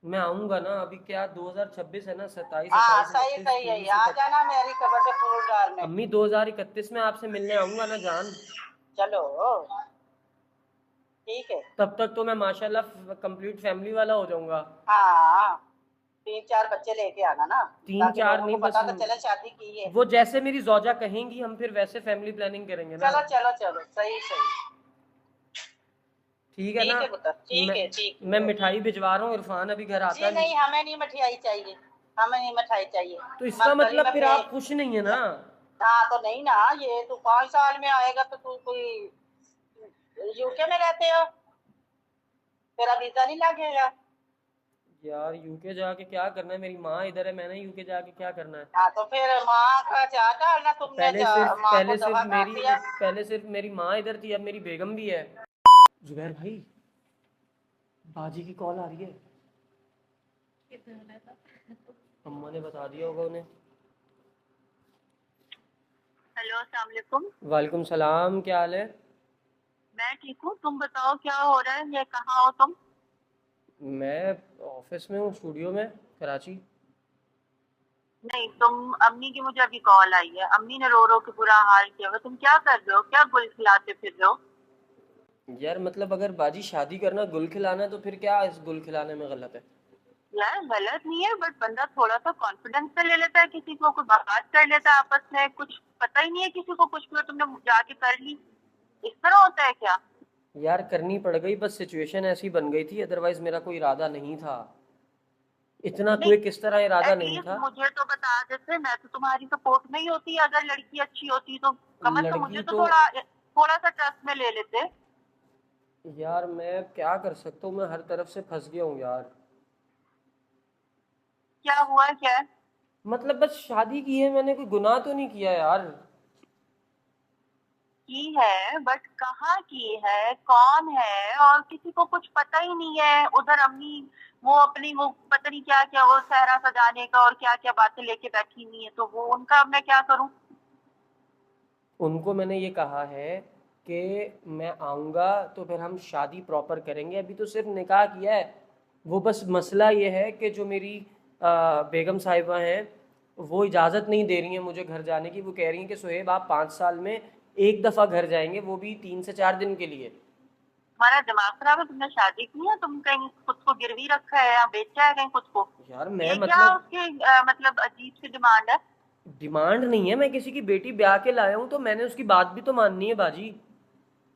मैं आऊंगा ना, अभी क्या 2026 है ना, 27 हाँ 28 सही 29 सही है, 30 आ 31। जाना मेरी कब्र पे फूल डालने। अम्मी 2031 में आपसे मिलने आऊंगा ना जान। चलो ठीक है। तब तक तो मैं माशाल्लाह कंप्लीट फैमिली वाला हो जाऊंगा। हाँ 3-4 बच्चे लेके आना ना, तीन ताकि चार लोगों नहीं, को बस पता तो चले शादी की है। वो जैसे मेरी जोजा कहेंगी हम फिर वैसे फैमिली प्लानिंग करेंगे ना। चलो चलो चलो, सही सही। ठीक है ना। ठीक है पुत्र, ठीक मैं है ठीक मैं है। मिठाई भिजवा रहा हूँ, इरफान अभी घर आता जी नहीं। नहीं, हमें नहीं मिठाई चाहिए, हमें नहीं मिठाई चाहिए। तो इसका हम गली मतलब में फिर आप खुश नहीं है ना। हाँ तो नहीं ना, ये तू 5 साल में आएगा तो तू कोई यूके में रहते हो, तेरा वीजा नहीं लगेगा। यार यूके जाके क्या करना है, मेरी माँ इधर है, मैंने यूके जाके क्या करना है। हाँ तो फिर माँ का चाह डालना तुमने, माँ को दफा कर दिया। पहले सिर्फ मेरी माँ इधर थी, अब मेरी बेगम भी है। जुबैर भाई, बाजी की कॉल आ रही है। अम्मा ने बता दिया होगा उन्हें। हेलो अस्सलाम वालेकुम। वालेकुम सलाम, क्या हाल है? मैं ठीक हूँ, तुम बताओ क्या हो रहा है, ये कहाँ हो तुम? मैं ऑफिस में हूँ, स्टूडियो में, कराची। नहीं तुम, अम्मी की मुझे अभी कॉल आई है, अम्मी ने रो रो के बुरा हाल किया हुआ। तुम क्या कर रहे हो, क्या गुल खिलाते फिर रहे हो? यार मतलब अगर बाजी शादी करना गुल खिलाना है, तो फिर क्या इस गुल खिलाने में गलत है? यार गलत नहीं है, बट बंदा थोड़ा सा कॉन्फिडेंस से ले लेता है, किसी को कोई बात कर लेता है आपस में, कुछ पता ही नहीं है किसी को, कुछ भी तुमने जाके कर ली, इस तरह होता है क्या? यार करनी पड़ गई, बस सिचुएशन ऐसी बन गई थी, अदरवाइज मेरा कोई इरादा नहीं था। इतना नहीं, क्विक इस तरह इरादा नहीं एटलीस्ट था। मुझे तो बता देते, मैं तो तुम्हारी सपोर्ट में ही होती, अगर लड़की अच्छी होती तो कम से कम मुझे लड़की तो तो थोड़ा थोड़ा सा ट्रस्ट में ले लेते। यार मैं क्या कर सकता हूँ, मैं हर तरफ से फंस गया हूँ यार। क्या हुआ क्या है? मतलब बस शादी की है मैंने, कोई गुनाह तो नहीं किया यार। की है, बट कहाँ की है, कौन है, और किसी को कुछ पता ही नहीं है। उधर अम्मी वो अपनी वो पता नहीं क्या क्या वो सहरा सजाने का और क्या क्या बातें लेके बैठी हुई है, तो वो उनका अब मैं क्या करूं? उनको मैंने ये कहा है कि मैं आऊँगा तो फिर हम शादी प्रॉपर करेंगे, अभी तो सिर्फ निकाह किया है। वो बस मसला ये है कि जो मेरी बेगम साहिबा हैं, वो इजाज़त नहीं दे रही हैं मुझे घर जाने की। वो कह रही हैं कि सुहेब आप 5 साल में एक दफ़ा घर जाएंगे, वो भी 3 से 4 दिन के लिए। तुम्हारा दिमाग खराब है? तुमने शादी की है? तुम कहीं खुद को गिरवी रखा है या बेचा है कहीं खुद को? यार मैं ये क्या मतलब उसकी मतलब अजीब सी डिमांड है? डिमांड नहीं है, मैं किसी की बेटी ब्याह के लाया हूँ तो मैंने उसकी बात भी तो माननी है बाजी।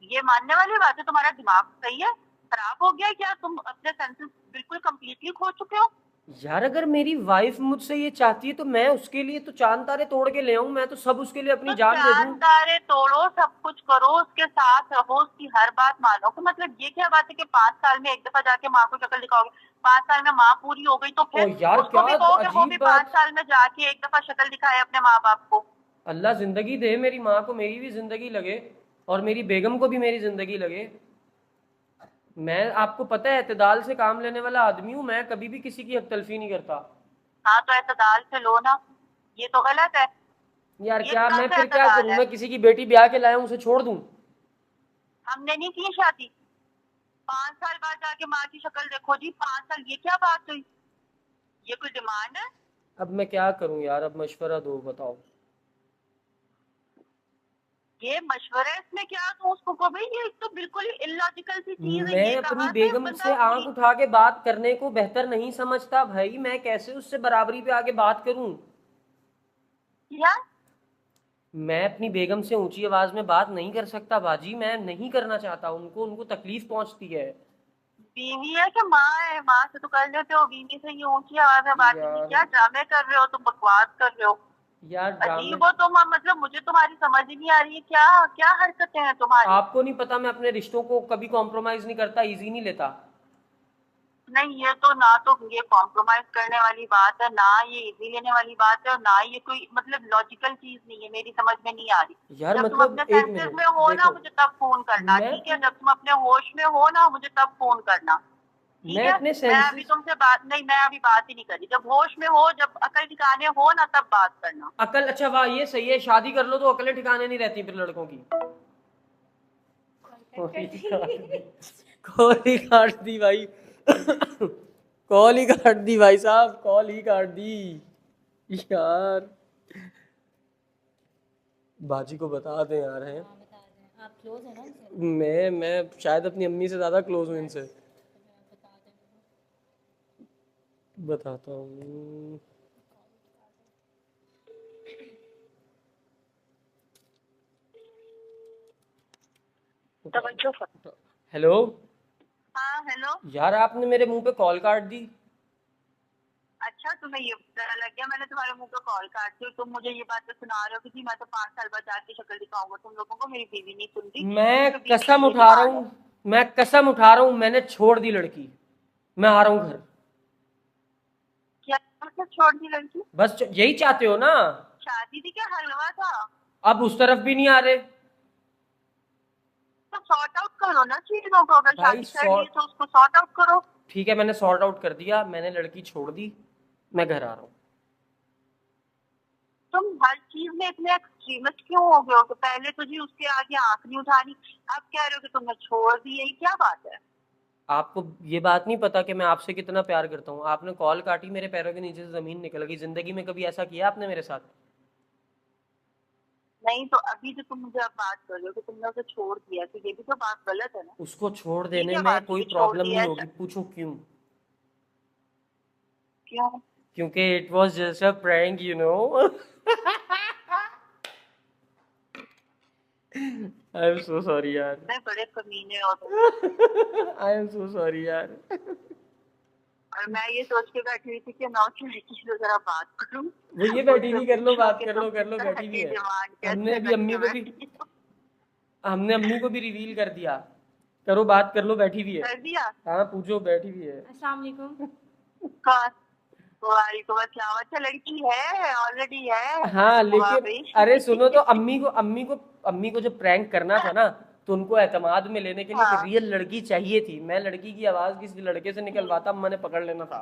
ये मानने वाली बात है? तुम्हारा दिमाग सही है, खराब हो गया है क्या? तुम अपने सेंसेस बिल्कुल कंप्लीटली खो चुके हो? यार अगर मेरी वाइफ मुझसे ये चाहती है तो मैं उसके लिए तो चांद तारे तोड़ के ले आऊं, मैं तो सब उसके लिए अपनी तो जान दे दूं। चांद तारे तोड़ो, सब कुछ करो, उसके साथ रहो, उसकी हर बात मानो। तो मतलब ये क्या बात है कि 5 साल में एक दफा जाके माँ को शक्ल दिखाओगे? 5 साल में माँ पूरी हो गई तो ओ फिर यार उसको क्या भी कहो कि वो अजीब भी पांच बात। साल में जाके एक दफा शक्ल दिखाए अपने माँ बाप को। अल्लाह जिंदगी दे मेरी माँ को, मेरी भी जिंदगी लगे और मेरी बेगम को भी मेरी जिंदगी लगे। मैं आपको पता है एतदाल से काम लेने वाला आदमी हूँ, मैं कभी भी किसी की हक तलफी नहीं करता। हाँ तो एतदाल से लो ना, ये तो गलत है। यार ये क्या कहाँ मैं से फिर क्या एतदाल करूं, है? मैं किसी की बेटी ब्याह के लाया हूं उसे छोड़ दूं? हमने नहीं की शादी, 5 साल बाद जाके माँ की शक्ल देखो जी, 5 साल, ये क्या बात हुई? ये कोई डिमांड है? अब मैं क्या करूं यार, अब मशवरा दो, बताओ। ये मशवरा इसमें क्या दूं उसको को भाई? ये तो बिल्कुल ही इलॉजिकल सी चीज है, मैं ये अपनी कहाँ से बेगम से बंदा आंख उठा के बात करने को बेहतर नहीं समझता भाई, मैं कैसे उससे बराबरी पे आके बात करूं? या मैं अपनी बेगम से ऊंची आवाज में बात नहीं कर सकता बाजी, मैं नहीं करना चाहता, उनको उनको तकलीफ पहुंचती है। बीवी है कि माँ है? माँ से तो कर लेते हो, बीवी से ये ऊंची आवाज में बात करनी? यार क्या ड्रामे कर रहे हो तुम, बकवास कर रहे हो? यार ड्रामे। अजीब हो तुम, मतलब मुझे तुम्हारी समझ ही नहीं आ रही है, क्या क्या हरकतें हैं तुम्हारी? आपको नहीं पता मैं अपने रिश्तों को कभी कॉम्प्रोमाइज नहीं करता, इजी नहीं लेता। नहीं, ये तो ना, तो ये कॉम्प्रोमाइज करने वाली बात है ना, ये इजी लेने वाली बात है, और ना ये कोई मतलब लॉजिकल चीज नहीं है, मेरी समझ में नहीं आ रही। यार जब तुम मतलब अपने एक सेंसेस मिनट में हो ना देखो, मुझे तब फोन करना, मैं ठीक है? जब तुम अपने होश में हो ना मुझे तब फोन करना, ठीक मैं है? अपने मैं अभी सेंसेस। तुमसे बात नहीं, मैं अभी बात ही नहीं करी। जब होश में हो, जब अकल ठिकाने हो ना, तब बात करना। अकल, अच्छा वाह ये सही है, शादी कर लो तो अकलें ठिकाने नहीं रहती फिर लड़कों की। कॉल ही काट दी भाई। कॉल ही काट दी भाई साहब, कॉल ही काट दी यार। बाजी को बता दें यार, हैं आप क्लोज है ना उनसे? मैं शायद अपनी अम्मी से ज्यादा क्लोज हूँ इनसे। बताता हूँ। हेलो। हाँ हेलो। यार आपने मेरे मुंह पे कॉल काट दी। अच्छा तुम्हें ये पता लग गया मैंने तुम्हारे मुंह पे कॉल काट दी, तुम मुझे ये बात तो सुना रहे हो कि जी मैं तो 5 साल बाद जाके शक्ल दिखाऊंगा तुम लोगों को, मेरी बीवी नहीं सुन रही। मैं तो बीवी कसम की ये उठा रहा डिमांड है। हूँ, मैं कसम उठा रहा हूँ, मैंने छोड़ दी लड़की। मैं आ रहा हूँ घर। क्या मतलब छोड़ दी लड़की? बस यही चाहते हो ना? शादी थी क्या, हलवा था? अब उस तरफ भी नहीं आ रहे। तो सॉर्ट आउट करो ना चीजों को, अगर भाई शादी कर ली सॉर्ट, तो उसको सॉर्ट आउट करो। ठीक है मैंने सॉर्ट आउट कर दिया, मैंने लड़की छोड़ दी, मैं घर आ रहा हूँ। तुम हर चीज में इतने एक्सट्रीमिस्ट क्यों हो गए हो? तो पहले तो जी उसके आगे आंख नहीं उठानी, अब कह रहे हो कि तुमने छोड़ दी, यही क्या बात है? आपको ये बात नहीं पता कि मैं आपसे कितना प्यार करता हूँ? आपने कॉल काटी, मेरे पैरों के नीचे से जमीन निकल गई। जिंदगी में कभी ऐसा किया आपने मेरे साथ? नहीं तो अभी जो तुम मुझे अब बात कर रहे हो कि तुमने उसे छोड़ दिया, तो ये भी तो बात गलत है ना। उसको छोड़ ये देने क्या में बात हुई कोई कि छोड़ प्रॉब्लम दिया नहीं है? होगी। पूछो क्यों? क्यों? क्योंकि it was just a prank, you know. I am so sorry यार। मैं बड़े कमीने हो तुम। आई एम सो सॉरी यार। और मैं ये सोच के बैठी हुई थी कि मैं उस लड़की से जरा बात करूं, वो ये बैठी उससे नहीं, कर लो पूछूं बात, कि कर तुम लो कर किस लो, तरह बैठी भी की है। डिमांड हमने कैसे अभी अम्मी करके को भी, बैठी हो। हमने अम्मी को भी रिवील कर दिया। करो बात, कर लो, बैठी भी है। कर दिया? हाँ पूछो, बैठी भी है। अस्सलाम वालेकुम। कौन? वालेकुम अस्सलाम। अच्छा लड़की है, ऑलरेडी है? हाँ वाह लेकिन अरे सुनो तो, भाई। अम्मी को जब प्रैंक करना था ना, तो उनको एतमाद में लेने के लिए एक हाँ। रियल लड़की चाहिए थी। मैं लड़की की आवाज किसी लड़के से निकलवाता, अम्मा ने पकड़ लेना था।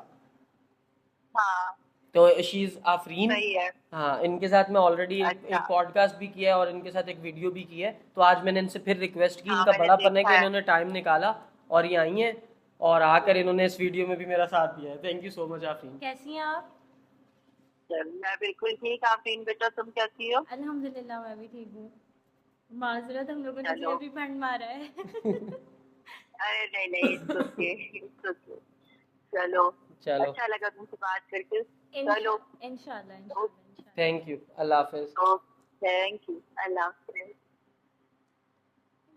हाँ तो शी इज आफरीन। सही है। हाँ, इनके साथ मैं ऑलरेडी अच्छा। एक पॉडकास्ट भी किया है और इनके साथ एक वीडियो भी की है। तो आज मैंने इनसे फिर रिक्वेस्ट की, हाँ इनका मैंने बड़ापन है कि देखा है। इन्होंने टाइम निकाला और ये आई हैं, और आकर इन्होंने इस वीडियो में भी मेरा साथ दिया है। Thank you so much Afreen. कैसी हैं आप? चल मैं बिल्कुल ठीक। आफरीन बेटा तुम कैसी हो? अल्हम्दुलिल्लाह मैं भी ठीक हूँ। माजरत हम लोगों ने चलो। तुझे भी फंड मारा है। अरे नहीं नहीं, it's okay, it's okay। चलो। चलो, अच्छा लगा तुमसे बात करके। चलो। इंशाल्लाह इंशाल्लाह इंशाल्लाह। थैंक यू, अल्लाह हाफिज। तो थैंक यू, अल्लाह हाफ़िज़। ये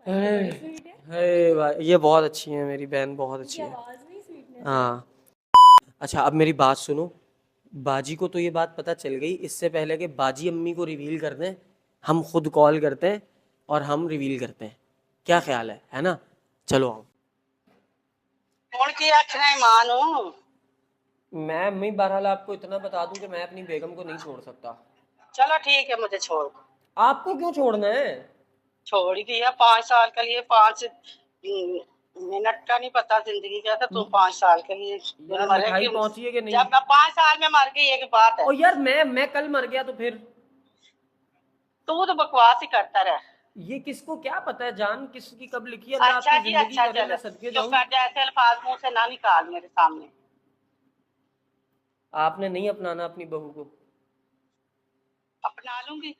बड़ी स्वीट है। हे भाई, ये बहुत अच्छी है, मेरी बहन बहुत इनकी अच्छी है। आवाज में स्वीटनेस है। हाँ। अच्छा अब मेरी बात सुनो। बाजी को तो ये बात पता चल गई। इससे पहले कि बाजी अम्मी को रिवील कर दें, हम खुद कॉल करते हैं और हम रिवील करते हैं। क्या ख्याल है ना? चलो आओ। कौन की आखना ईमान हूँ। मैं अम्मी बहरहाल आपको इतना बता दूं कि मैं अपनी बेगम को नहीं छोड़ सकता। चलो ठीक है, मुझे छोड़ दो। आपको क्यों छोड़ना है? छोड़ ही दिया 5 साल के लिए। 5 मिनट का नहीं पता जिंदगी का, था तू 5 साल के लिए यार मिठाई मरेगी। पहुंची है कि नहीं? जब मैं 5 साल में मर गई एक बात है। ओ यार, मैं कल मर गया तो फिर? तू तो बकवास ही करता रह। ये किसको क्या पता है जान किसकी कब लिखी है? अल्लाह अच्छा आपकी जी जिंदगी अच्छा, करे, चलो मैं सदके चुप जाऊं। कर जा, ऐसे अल्फाज मुंह से ना निकाल मेरे सामने। आपने नहीं अपनाना अपनी बहू को? अपना लूंगी।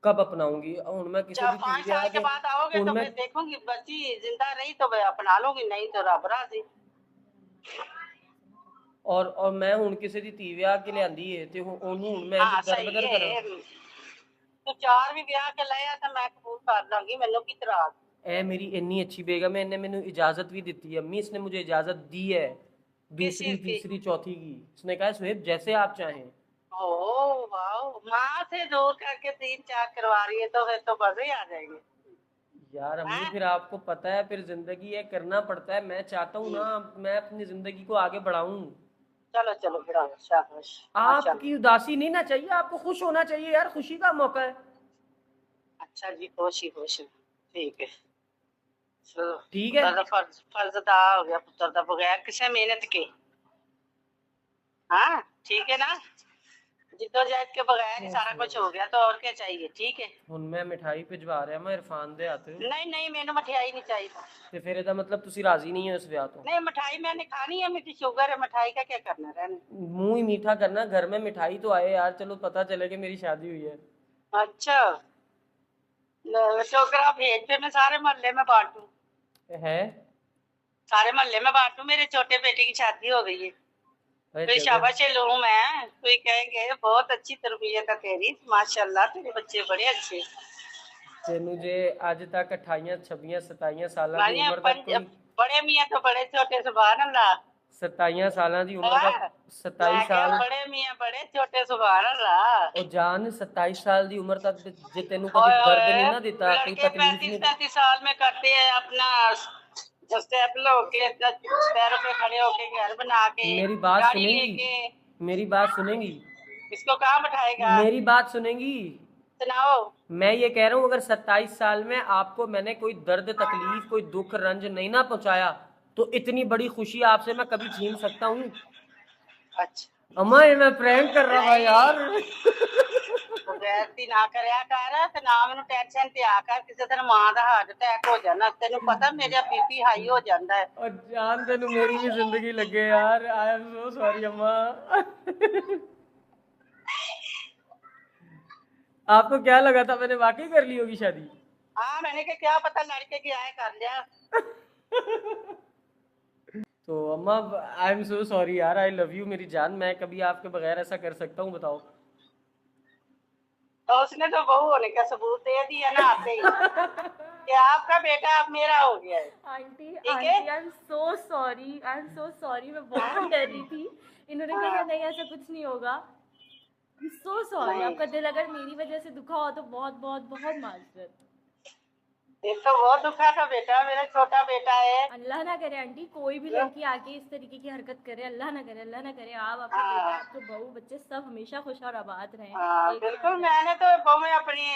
कब अपनाऊंगी? और मैं किसी जब दी 5 साल के बाद आओगे तो मैं फिर देखूंगी, बच्ची जिंदा रही तो मैं अपना लूंगी, नहीं तो रब राजी। और मैं हुण किसी दी धी विआह के लियांदी है ते ओनू हुण मैं हाँ दर सही बदर करा? है। तो 4 भी ब्याह के लाया तो मैं कबूल कर लांगी, मैनू की तराज। ए मेरी इन्नी अच्छी बेगम है, इन्हें मैंने इजाजत भी दी है। अम्मी इसने मुझे इजाजत दी है, किस दूसरी चीज की? तीसरी चौथी की। इसने कहा सुहेब जैसे आप चाहें। ओ वाह, माँ से दूर करके 3-4 करवा रही है तो फिर तो मजे ही आ जाएंगे। यार अम्मी हैं? फिर आपको पता है, फिर जिंदगी है, करना पड़ता है। मैं चाहता हूँ ना, मैं अपनी जिंदगी को आगे बढ़ाऊं। चलो चलो बिड़ा, शाबाश माशाल्लाह। आपकी उदासी नहीं ना चाहिए, आपको खुश होना चाहिए यार, खुशी का मौका है। अच्छा जी, खुश ही खुश, ठीक है। चलो, ठीक है। पुत्र दा फर्ज फर्ज अदा हो गया, पुत्र दा बगैर किसी मेहनत के। हाँ ठीक है ना, जिद्दोजहद के बगैर ही सारा कुछ हो गया, तो और क्या चाहिए। ठीक है। ਹੁਣ मैं मिठाई भिजवा रहा मैं इरफान दे हत्थ नहीं नहीं, मैंने मिठाई नहीं चाहिए। ਤੇ ਫਿਰ ਇਹਦਾ मतलब ਤੁਸੀਂ राजी नहीं हो इस विआह तो? नहीं मिठाई मैंने खानी है, मेरी शुगर है, मिठाई का क्या करना रहने। मुंह ही मीठा करना, घर में मिठाई तो आए यार, चलो पता चले कि मेरी शादी हुई है। अच्छा टोकरा भेज पे मैं सारे मोहल्ले में बांटू, है। सारे मोहल्ले में बांटू। मेरे छोटे बेटे की शादी हो गई है, अरे कोई जगह शाबाश लूं मैं, कोई कहेंगे बहुत अच्छी तरबियत है तेरी, माशाल्लाह तेरे बच्चे बड़े अच्छे। तेनू जे अज तक 28 26 27 साल की मानिए उम्र तक कोई बड़े मियाँ तो बड़े छोटे, सुभान अल्लाह। 27 साल की उम्र तक हाँ, 27 मैं क्या साल बड़े मियाँ बड़े छोटे, सुभान अल्लाह। और जान 27 साल की उम्र तक जे तेनू कभी ओए दर्द नहीं ओए, ना दिता, कोई लड़के तकलीफ 35-35 साल में करते हैं अपना स्टेबल होके, पैरों पे खड़े होके, घर बना के, नहीं। मेरी बात गाड़ी सुनेंगी, लेके, मेरी बात सुनेंगी, इसको कहाँ बैठाएगा? मेरी बात सुनेंगी। सुनाओ। मैं ये कह रहा हूँ अगर 27 साल में आपको मैंने कोई दर्द तकलीफ कोई दुख रंज नहीं ना पहुंचाया तो इतनी बड़ी खुशी आपसे मैं कभी छीन सकता हूँ? अच्छा, अम्मा ये मैं प्रैंक कर रहा था यार। गैरती ना करया कर ते ना मैनू टेंशन ते आकर, किसी दिन मां दा हार्ट अटैक हो जाना, तेनू पता मेरा बीपी हाई हो जाता है। और जान तेनू मेरी भी जिंदगी लगे यार। आई एम सो सॉरी अम्मा। आपको क्या लगा था मैंने वाकई कर ली होगी शादी? हाँ, मैंने कहा क्या पता लड़के की आए कर लिया। तो अम्मा आई एम सो सॉरी यार, आई लव यू मेरी जान। मैं कभी आपके बगैर ऐसा कर सकता हूँ बताओ? तो उसने तो बहू होने का सबूत दे दिया ना आते ही कि आपका बेटा अब मेरा हो गया है। आंटी ठीक है? Aunty I am so sorry, I am so sorry, मैं बहुत डर रही थी। इन्होंने कहा नहीं ऐसा कुछ नहीं होगा। सो सॉरी, नहीं, आपका दिल अगर मेरी वजह से दुखा हो तो बहुत बहुत बहुत माजरत। ये तो बहुत दुखा था बेटा, मेरा छोटा बेटा है। अल्लाह ना करे आंटी कोई भी लड़की आके इस तरीके की हरकत करे, अल्लाह ना करे, अल्लाह ना करे। आप आपका बेटा, हाँ आपके बहू बच्चे सब हमेशा खुश और आबाद रहें, हाँ, एक बिल्कुल। साथ रहें। मैंने तो बहुएं अपनी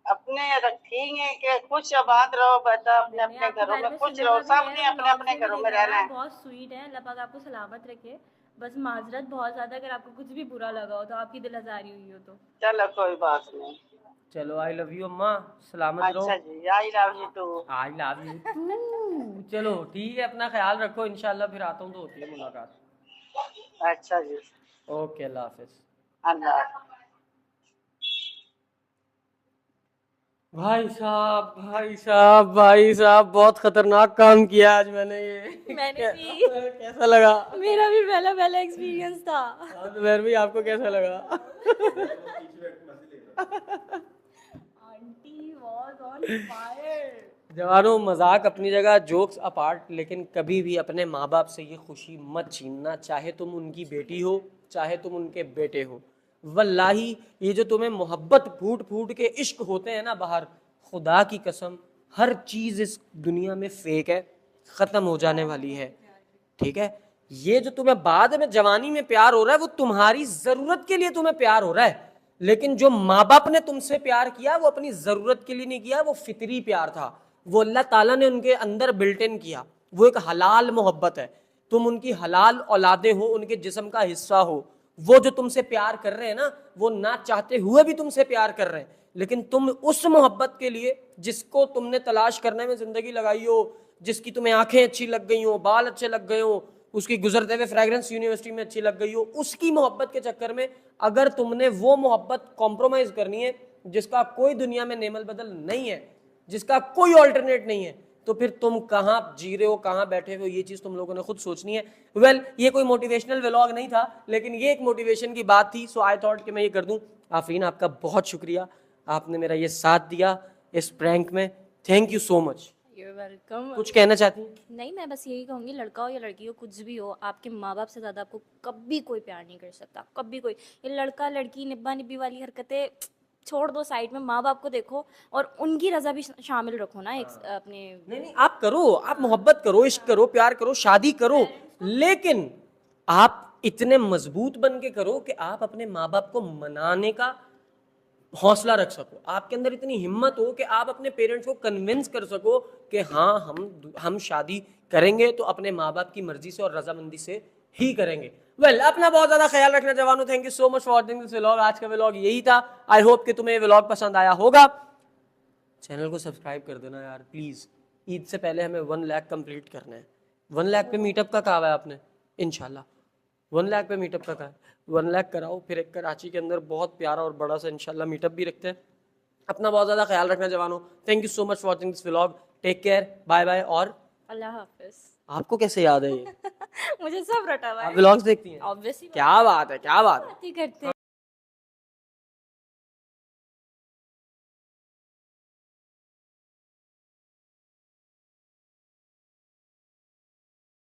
अपने रखी हैं कि खुश आबाद रहो बेटा, अपने नहीं नहीं, अपने आपके घरों बारे में में खुश सुना रहो, हुआ भी है, सबने अपने व्लॉग्स अपने में भी घरों में देखा है, रहना आप है। बहुत स्वीट हैं, अल्लाह पाक आपको सलामत रखे। बस माजरत बहुत ज़्यादा अगर आपको कुछ भी बुरा लगा हो तो, आपकी दिल आज़ारी हुई हो तो। चलो कोई बात नहीं। चलो आई लव यू अम्मा, सलामत रहो। अच्छा जी, I love you too. I love you too. चलो ठीक है, अपना ख्याल रखो, इंशाल्लाह फिर आता हूँ तो होती है मुलाकात। अच्छा जी, ओके अल्लाह हाफिज। अल्लाह। भाई साहब भाई साहब भाई साहब, बहुत खतरनाक काम किया आज मैंने ये। मैंने भी। कैसा लगा? मेरा भी पहला पहला एक्सपीरियंस था। हाँ, तो मेरे भी, आपको कैसा लगा? Aunty was on fire. जवानों, मजाक अपनी जगह, जोक्स अपार्ट, लेकिन कभी भी अपने माँ बाप से ये खुशी मत छीनना, चाहे तुम उनकी बेटी हो चाहे तुम उनके बेटे हो। वल्लाही ये जो तुम्हें मोहब्बत फूट फूट के इश्क होते हैं ना बाहर, खुदा की कसम हर चीज़ इस दुनिया में फेक है, ख़त्म हो जाने वाली है। ठीक है? ये जो तुम्हें बाद में जवानी में प्यार हो रहा है वो तुम्हारी ज़रूरत के लिए तुम्हें प्यार हो रहा है, लेकिन जो माँ बाप ने तुमसे प्यार किया वो अपनी ज़रूरत के लिए नहीं किया, वो फितरी प्यार था, वो अल्लाह ताला ने उनके अंदर बिल्ट इन किया, वो एक हलाल मोहब्बत है। तुम उनकी हलाल औलादे हो, उनके जिस्म का हिस्सा हो। वो जो तुमसे प्यार कर रहे हैं ना, वो ना चाहते हुए भी तुमसे प्यार कर रहे हैं, लेकिन तुम उस मोहब्बत के लिए जिसको तुमने तलाश करने में ज़िंदगी लगाई हो, जिसकी तुम्हें आंखें अच्छी लग गई हो, बाल अच्छे लग गए हो, उसकी गुजरते हुए फ्रेग्रेंस यूनिवर्सिटी में अच्छी लग गई हो, उसकी मोहब्बत के चक्कर में अगर तुमने वो मोहब्बत कॉम्प्रोमाइज़ करनी है जिसका कोई दुनिया में नेमल बदल नहीं है, जिसका कोई ऑल्टरनेट नहीं है, तो फिर तुम कहाँ जी रहे हो, कहाँ बैठे हो, ये चीज़ तुम लोगों ने खुद सोचनी है। वेल, ये कोई मोटिवेशनल व्लॉग नहीं था, लेकिन ये एक मोटिवेशन की बात थी, सो आई थॉट कि मैं ये कर दूं। आफरीन, आपका बहुत शुक्रिया, आपने मेरा ये साथ दिया इस प्रैंक में। Thank you so much. You're welcome। कुछ कहना चाहती हैं? नहीं, मैं बस यही कहूँगी, लड़का हो या लड़की हो, कुछ भी हो, आपके माँ बाप से ज़्यादा आपको कभी कोई प्यार नहीं कर सकता, कभी कोई। ये लड़का लड़की निब्बा निब्बी वाली हरकतें छोड़ दो साइड में, माँ बाप को देखो और उनकी रजा भी शामिल रखो ना एक अपने। नहीं नहीं, आप करो, आप मोहब्बत करो, इश्क करो, प्यार करो, शादी करो, लेकिन आप इतने मजबूत बन के करो कि आप अपने माँ बाप को मनाने का हौसला रख सको, आपके अंदर इतनी हिम्मत हो कि आप अपने पेरेंट्स को कन्विंस कर सको कि हाँ हम शादी करेंगे तो अपने माँ बाप की मर्जी से और रजामंदी से ही करेंगे। वेल, अपना बहुत ज्यादा ख्याल रखना जवानों। Thank you so much for watching this vlog. आज का व्लॉग यही था। आई होप कि तुम्हें ये व्लॉग पसंद आया होगा। चैनल को सब्सक्राइब कर देना यार प्लीज। ईद से पहले हमें 1 लाख कंप्लीट करना है। 1 लाख पे मीटअप का कहा है आपने, इंशाल्लाह 1 लाख पे मीटअप का कहा है। 1 लाख कराओ, फिर एक कराची के अंदर बहुत प्यारा और बड़ा सा इंशाल्लाह मीटअप भी रखते हैं। अपना बहुत ज्यादा ख्याल रखना जवानों। Thank you so much for watching this vlog. Take care, bye bye. और अल्लाह हाफिज। आपको कैसे याद है ये? मुझे सब रटा हुआ आप है, व्लॉग्स देखती हैं? ऑब्वियसली क्या बात है, क्या बात है। करते हैं।